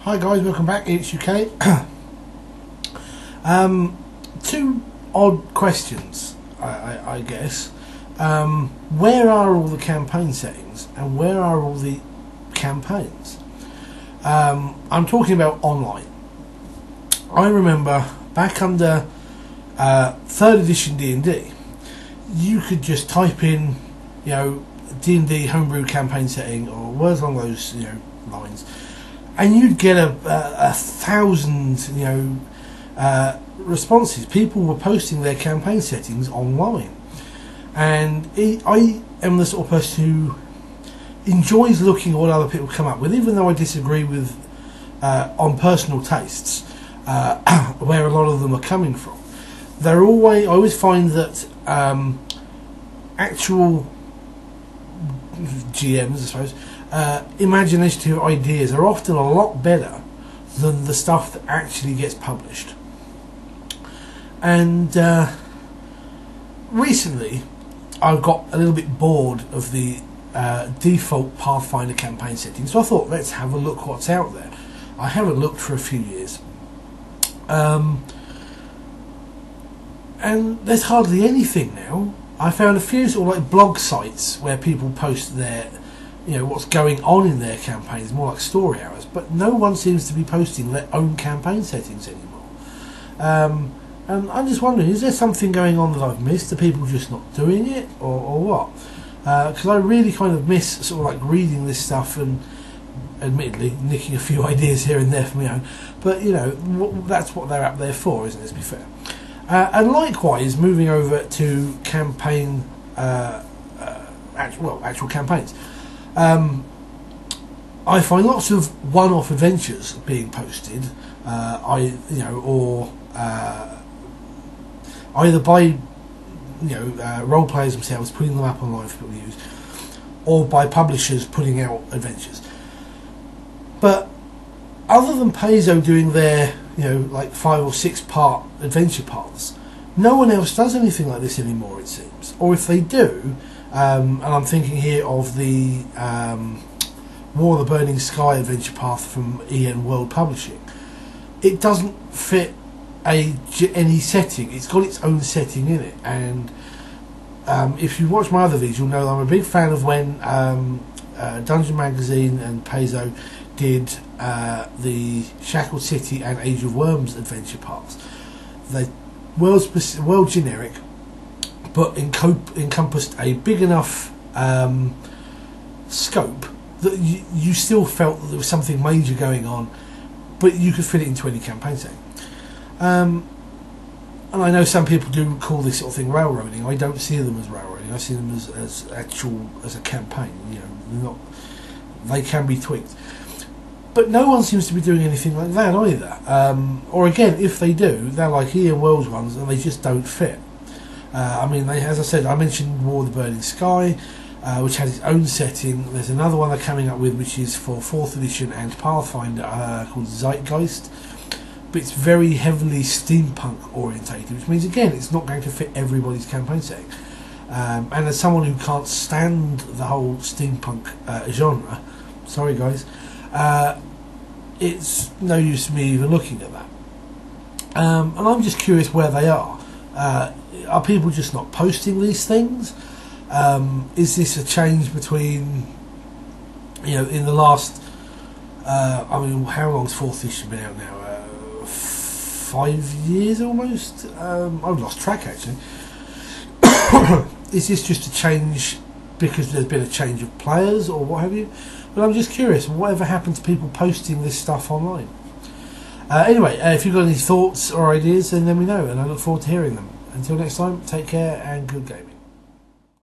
Hi guys, welcome back. It's UK. Two odd questions, I guess. Where are all the campaign settings and where are all the campaigns? I'm talking about online. I remember back under 3rd edition D&D, you could just type in, D&D homebrew campaign setting or words along those, lines, and you'd get a 1,000, responses. People were posting their campaign settings online, and I am the sort of person who enjoys looking at what other people come up with, even though I disagree with on personal tastes where a lot of them are coming from. I always find that actual GMs, I suppose, imaginative ideas are often a lot better than the stuff that actually gets published. And recently I've got a little bit bored of the default Pathfinder campaign setting, so I thought, let's have a look what's out there. I haven't looked for a few years, and there's hardly anything now. I found a few sort of like blog sites where people post their, what's going on in their campaigns, more like story hours, but no one seems to be posting their own campaign settings anymore. And I'm just wondering, is there something going on that I've missed? Are people just not doing it, or what? Because I really kind of miss sort of like reading this stuff and, admittedly, nicking a few ideas here and there for my own. But that's what they're up there for, isn't it? To be fair. And likewise, moving over to campaign, actual campaigns. I find lots of one-off adventures being posted, either by role players themselves putting them up online for people to use, or by publishers putting out adventures. But other than Paizo doing their like 5 or 6 part adventure paths, no one else does anything like this anymore, it seems. Or if they do, and I'm thinking here of the War of the Burning Sky adventure path from EN World Publishing, it doesn't fit any setting. It's got its own setting in it. And if you watch my other videos, you'll know that I'm a big fan of when Dungeon Magazine and Paizo did the Shackled City and Age of Worms adventure paths. They world generic, but encompassed a big enough scope that you still felt that there was something major going on, but you could fit it into any campaign setting. And I know some people do call this sort of thing railroading. I don't see them as railroading. I see them as a campaign. They can be tweaked. But no one seems to be doing anything like that either. Or again, if they do, they're like EN World's ones, and they just don't fit. As I said, I mentioned War of the Burning Sky, which has its own setting. There's another one they're coming up with, which is for 4th edition and Pathfinder, called Zeitgeist. But it's very heavily steampunk orientated, which means, again, it's not going to fit everybody's campaign setting. And as someone who can't stand the whole steampunk genre, sorry guys, it's no use to me even looking at that. And I'm just curious where they are. Are people just not posting these things? Is this a change between, in the last, how long's 4th edition been out now? 5 years almost? I've lost track actually. Is this just a change because there's been a change of players or what have you? But I'm just curious, whatever happened to people posting this stuff online? Anyway, if you've got any thoughts or ideas, then let me know, and I look forward to hearing them. Until next time, take care and good gaming.